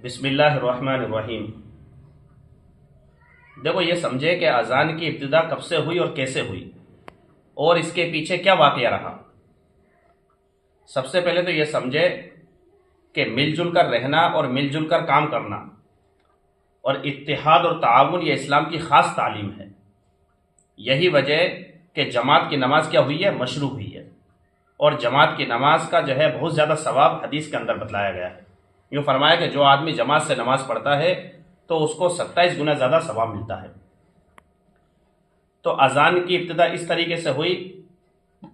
بسم اللہ الرحمن الرحیم۔ دیکھو، یہ سمجھے کہ اذان کی ابتدا کب سے ہوئی اور کیسے ہوئی اور اس کے پیچھے کیا واقعہ رہا۔ سب سے پہلے تو یہ سمجھے کہ مل جل کر رہنا اور مل جل کر کام کرنا اور اتحاد اور تعاون یہ اسلام کی خاص تعلیم ہے۔ یہی وجہ کہ جماعت کی نماز کیا ہوئی ہے، مشروع ہوئی ہے، اور جماعت کی نماز کا جو ہے بہت زیادہ ثواب حدیث کے اندر بتلایا گیا ہے۔ یوں فرمایا کہ جو آدمی جماعت سے نماز پڑھتا ہے تو اس کو 27 گنا زیادہ ثواب ملتا ہے۔ تو اذان کی ابتدا اس طریقے سے ہوئی۔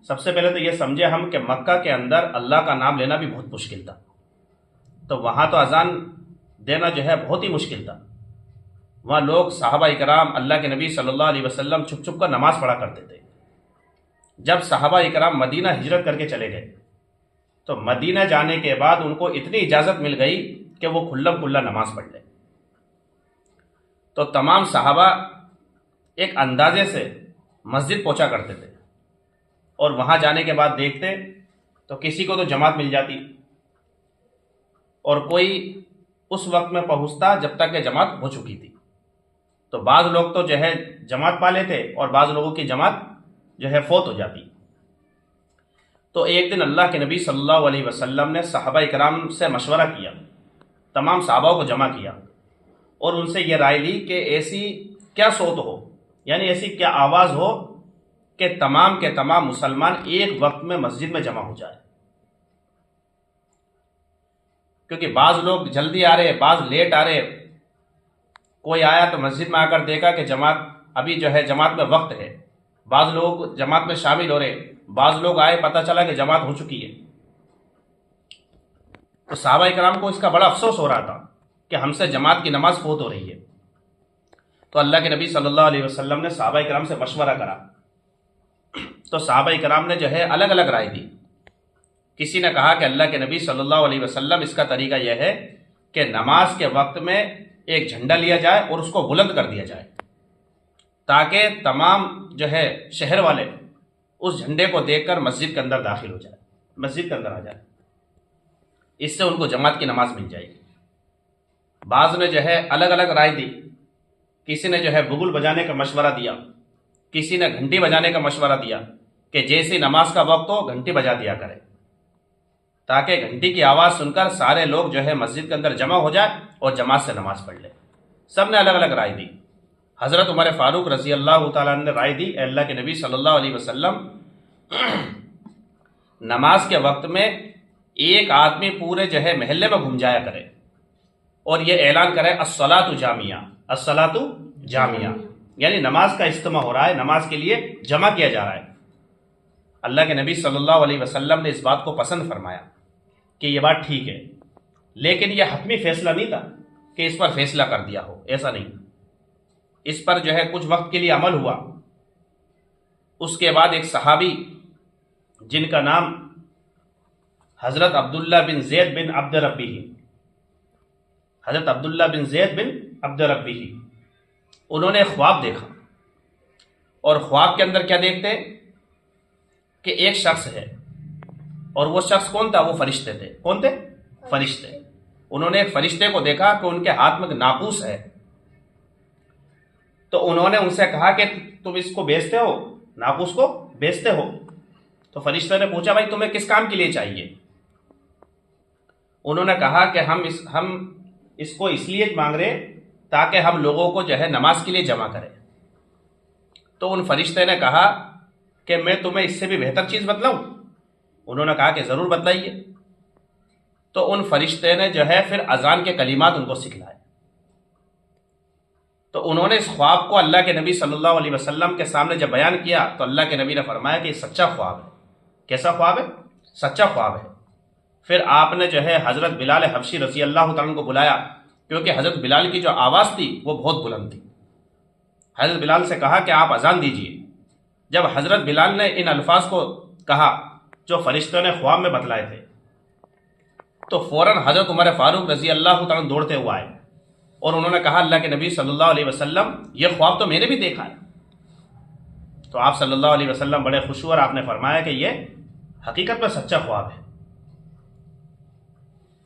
سب سے پہلے تو یہ سمجھے ہم کہ مکہ کے اندر اللہ کا نام لینا بھی بہت مشکل تھا، تو وہاں تو اذان دینا جو ہے بہت ہی مشکل تھا۔ وہاں لوگ صحابہ اکرام اللہ کے نبی صلی اللہ علیہ وسلم چھپ چھپ کر نماز پڑھا کرتے تھے۔ جب صحابہ اکرام مدینہ ہجرت کر کے چلے گئے تو مدینہ جانے کے بعد ان کو اتنی اجازت مل گئی کہ وہ کھلم کھلا نماز پڑھ لیں۔ تو تمام صحابہ ایک اندازے سے مسجد پہنچا کرتے تھے، اور وہاں جانے کے بعد دیکھتے تو کسی کو تو جماعت مل جاتی، اور کوئی اس وقت میں پہنچتا جب تک کہ جماعت ہو چکی تھی۔ تو بعض لوگ تو جو ہے جماعت پا لیتے اور بعض لوگوں کی جماعت جو ہے فوت ہو جاتی۔ تو ایک دن اللہ کے نبی صلی اللہ علیہ وسلم نے صحابہ کرام سے مشورہ کیا، تمام صحابہ کو جمع کیا اور ان سے یہ رائے لی کہ ایسی کیا صوت ہو، یعنی ایسی کیا آواز ہو کہ تمام کے تمام مسلمان ایک وقت میں مسجد میں جمع ہو جائے۔ کیونکہ بعض لوگ جلدی آ رہے، بعض لیٹ آ رہے۔ کوئی آیا تو مسجد میں آ کر دیکھا کہ جماعت ابھی جو ہے جماعت میں وقت ہے، بعض لوگ جماعت میں شامل ہو رہے، بعض لوگ آئے پتہ چلا کہ جماعت ہو چکی ہے۔ تو صحابہ کرام کو اس کا بڑا افسوس ہو رہا تھا کہ ہم سے جماعت کی نماز فوت ہو رہی ہے۔ تو اللہ کے نبی صلی اللہ علیہ وسلم نے صحابہ کرام سے مشورہ کرا، تو صحابہ کرام نے جو ہے الگ الگ رائے دی۔ کسی نے کہا کہ اللہ کے نبی صلی اللہ علیہ وسلم اس کا طریقہ یہ ہے کہ نماز کے وقت میں ایک جھنڈا لیا جائے اور اس کو بلند کر دیا جائے، تاکہ تمام جو ہے شہر والے اس جھنڈے کو دیکھ کر مسجد کے اندر داخل ہو جائے، مسجد کے اندر آ جائے۔ اس سے ان کو جماعت کی نماز مل جائے گی۔ بعض نے جو ہے الگ الگ رائے دی۔ کسی نے جو ہے بگل بجانے کا مشورہ دیا، کسی نے گھنٹی بجانے کا مشورہ دیا کہ جیسی نماز کا وقت ہو گھنٹی بجا دیا کرے، تاکہ گھنٹی کی آواز سن کر سارے لوگ جو ہے مسجد کے اندر جمع ہو جائے اور جماعت سے نماز پڑھ لے۔ سب نے الگ الگ رائے دی۔ حضرت عمر فاروق رضی اللہ تعالیٰ عنہ نے رائے دی، اے اللہ کے نبی صلی اللہ علیہ وسلم، نماز کے وقت میں ایک آدمی پورے جو ہے محلے میں گھوم جایا کرے اور یہ اعلان کرے الصلاۃ جامعہ، الصلاۃ جامعہ، یعنی نماز کا اجتماع ہو رہا ہے، نماز کے لیے جمع کیا جا رہا ہے۔ اللہ کے نبی صلی اللہ علیہ وسلم نے اس بات کو پسند فرمایا کہ یہ بات ٹھیک ہے، لیکن یہ حتمی فیصلہ نہیں تھا کہ اس پر فیصلہ کر دیا ہو، ایسا نہیں۔ اس پر جو ہے کچھ وقت کے لیے عمل ہوا۔ اس کے بعد ایک صحابی جن کا نام حضرت عبداللہ بن زید بن عبد ربی، حضرت عبداللہ بن زید بن عبد ربی، انہوں نے خواب دیکھا، اور خواب کے اندر کیا دیکھتے کہ ایک شخص ہے، اور وہ شخص کون تھا؟ وہ فرشتے تھے۔ کون تھے؟ فرشتے۔ انہوں نے ایک فرشتے کو دیکھا کہ ان کے ہاتھ میں ایک ناقوس ہے، تو انہوں نے ان سے کہا کہ تم اس کو بیچتے ہو، ناقوس کو بیچتے ہو؟ تو فرشتے نے پوچھا بھائی تمہیں کس کام کے لیے چاہیے؟ انہوں نے کہا کہ ہم اس کو اس لیے مانگ رہے تاکہ ہم لوگوں کو جو ہے نماز کے لیے جمع کریں۔ تو ان فرشتے نے کہا کہ میں تمہیں اس سے بھی بہتر چیز بتلاؤں؟ انہوں نے کہا کہ ضرور بتلائیے۔ تو ان فرشتے نے جو ہے پھر اذان کے کلمات ان کو سکھلائے۔ تو انہوں نے اس خواب کو اللہ کے نبی صلی اللہ علیہ وسلم کے سامنے جب بیان کیا تو اللہ کے نبی نے فرمایا کہ یہ سچا خواب ہے۔ کیسا خواب ہے؟ سچا خواب ہے۔ پھر آپ نے جو ہے حضرت بلال حبشی رضی اللہ تعالیٰ کو بلایا، کیونکہ حضرت بلال کی جو آواز تھی وہ بہت بلند تھی۔ حضرت بلال سے کہا کہ آپ اذان دیجئے۔ جب حضرت بلال نے ان الفاظ کو کہا جو فرشتوں نے خواب میں بتلائے تھے، تو فوراً حضرت عمر فاروق رضی اللہ تعالیٰ دوڑتے ہوئے آئے اور انہوں نے کہا اللہ کے نبی صلی اللہ علیہ وسلم، یہ خواب تو میں نے بھی دیکھا ہے۔ تو آپ صلی اللہ علیہ وسلم بڑے خوش ہوئے اور آپ نے فرمایا کہ یہ حقیقت میں سچا خواب ہے۔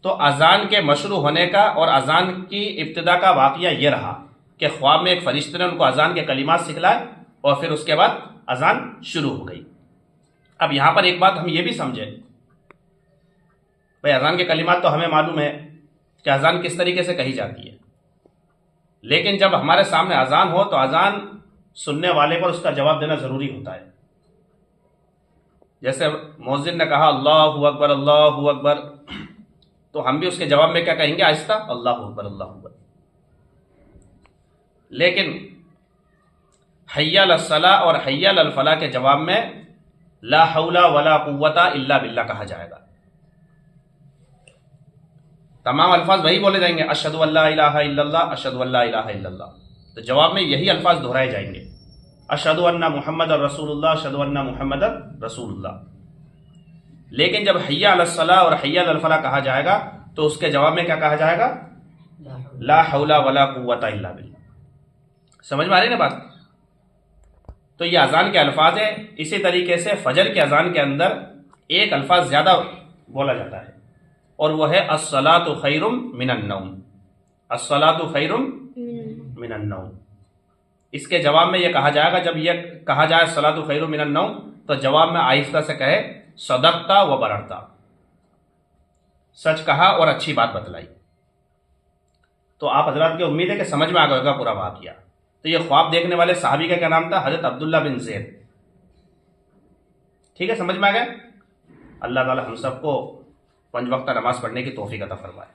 تو اذان کے مشروع ہونے کا اور اذان کی ابتدا کا واقعہ یہ رہا کہ خواب میں ایک فرشتے نے ان کو اذان کے کلمات سکھلائے اور پھر اس کے بعد اذان شروع ہو گئی۔ اب یہاں پر ایک بات ہم یہ بھی سمجھیں، بھائی اذان کے کلمات تو ہمیں معلوم ہے کہ اذان کس طریقے سے کہی جاتی ہے، لیکن جب ہمارے سامنے اذان ہو تو اذان سننے والے پر اس کا جواب دینا ضروری ہوتا ہے۔ جیسے مؤذن نے کہا اللہ اکبر اللہ اکبر، تو ہم بھی اس کے جواب میں کیا کہیں گے؟ آہستہ اللہ اکبر اللہ اکبر۔ لیکن حی علی الصلاۃ اور حی علی الفلاح کے جواب میں لا حول ولا قوت الا باللہ کہا جائے گا۔ تمام الفاظ وہی بولے جائیں گے، اشہد ان لا الہ الا اللہ، اشہد ان لا الہ الا اللہ، تو جواب میں یہی الفاظ دہرائے جائیں گے، اشہد ان محمد رسول اللہ، اشہد ان محمد رسول اللہ۔ لیکن جب حی علی الصلاۃ اور حی علی الفلاح کہا جائے گا تو اس کے جواب میں کیا کہا جائے گا؟ لا حول ولا قوت الا باللہ۔ سمجھ میں آ رہی نا بات؟ تو یہ اذان کے الفاظ ہیں۔ اسی طریقے سے فجر کے اذان کے اندر ایک الفاظ زیادہ بولا جاتا ہے اور وہ ہے الصلاۃ خیر من النوم، الصلاۃ خیر من النوم۔ اس کے جواب میں یہ کہا جائے گا، جب یہ کہا جائے الصلاۃ خیر من النوم تو جواب میں آہستہ سے کہے صدقتا و بررتا، سچ کہا اور اچھی بات بتلائی۔ تو آپ حضرات کی امید ہے کہ سمجھ میں آ گیا ہوگا پورا واقعہ۔ تو یہ خواب دیکھنے والے صحابی کا کیا نام تھا؟ حضرت عبداللہ بن زید۔ ٹھیک ہے، سمجھ میں آ گیا؟ اللہ تعالی ہم سب کو 5 وقت نماز پڑھنے کی توفیق عطا فرمائے۔